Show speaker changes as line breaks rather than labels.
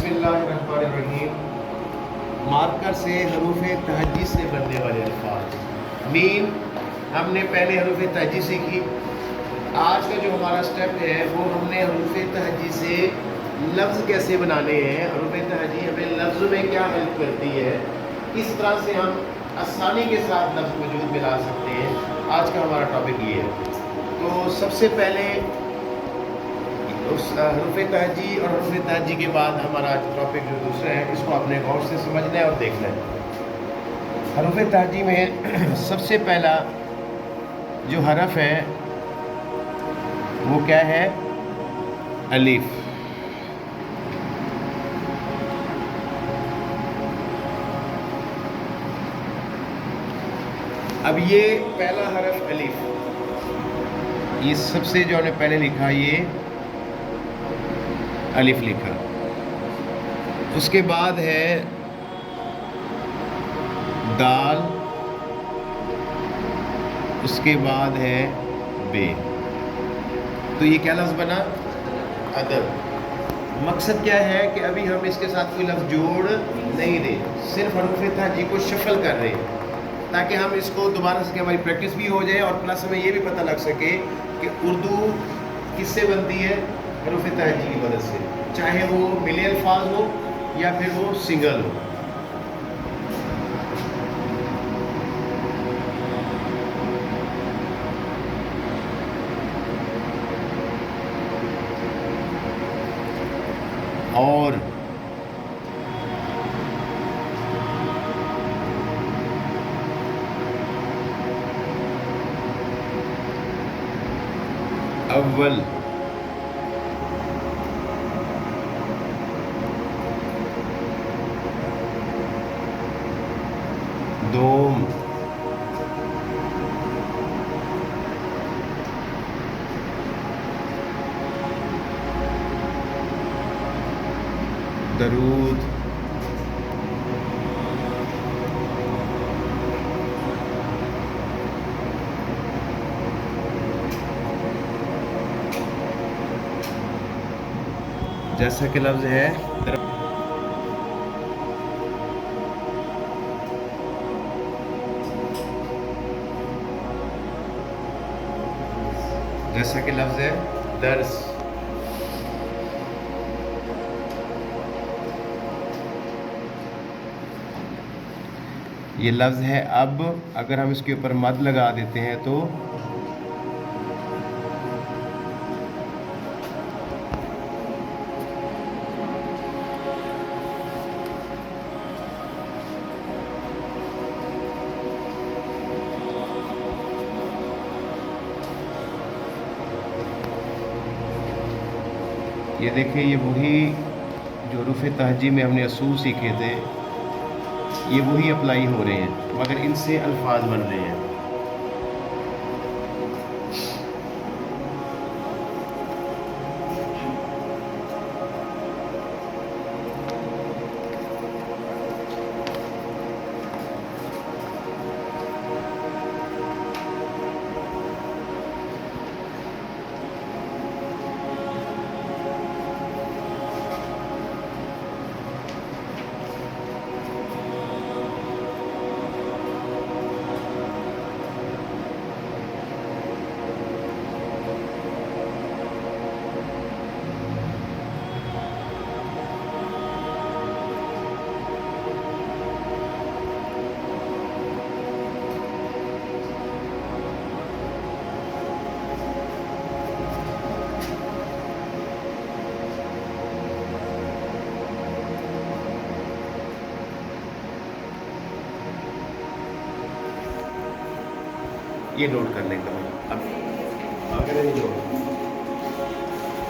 बिस्मिल्लाहिर्रहमानिर्रहीम। मार्कर से हरूफ तहज्जी से बनने वाले अल्फाज। मीम हमने पहले हरूफ तहज्जी सीखी। आज का जो हमारा स्टेप है वो हमने हरूफ तहज्जी से लफ्ज़ कैसे बनाने हैं। हरूफ तहज्जी हमें लफ्ज़ में क्या हेल्प करती है, किस तरह से हम आसानी के साथ लफ्ज़ वजूद में ला सकते हैं। आज का हमारा टॉपिक ये है। तो सबसे पहले उस हरूफ तहज्जी और हरूफ तहज्जी के बाद हमारा टॉपिक जो दूसरा है, इसको आपने गौर से समझना है और देखना है। हरूफ तहज्जी में सबसे पहला जो हरफ है वो क्या है? अलिफ। अब ये पहला हरफ अलिफ, ये सबसे जो हमने पहले लिखा ये अलिफ लिखा। उसके बाद है दाल, उसके बाद है बे। तो ये क्या लफ्ज़ बना? अदब। मकसद क्या है कि अभी हम इसके साथ कोई लफ्ज़ जोड़ नहीं रहे, सिर्फ हरूफ तहज्जी को शफल कर रहे हैं ताकि हम इसको दोबारा से हमारी प्रैक्टिस भी हो जाए और प्लस हमें ये भी पता लग सके कि उर्दू किससे बनती है? हरूफ तहज्जी की मदद से, चाहे वो मिले अल्फाज हो या फिर वो सिंगल हो। और अव्वल, दोम, दरूद, जैसा कि लफ्ज़ है जैसा कि लफ्ज़ है दर्स। ये लफ्ज़ है अब, अगर हम इसके ऊपर मद लगा देते हैं तो ये देखें, ये वही जो हरूफ तहज्जी में हमने असूल सीखे थे, ये वही अप्लाई हो रहे हैं मगर इनसे अल्फाज बन रहे हैं। ये नोट कर लेंगे अब आगे नहीं जोड़।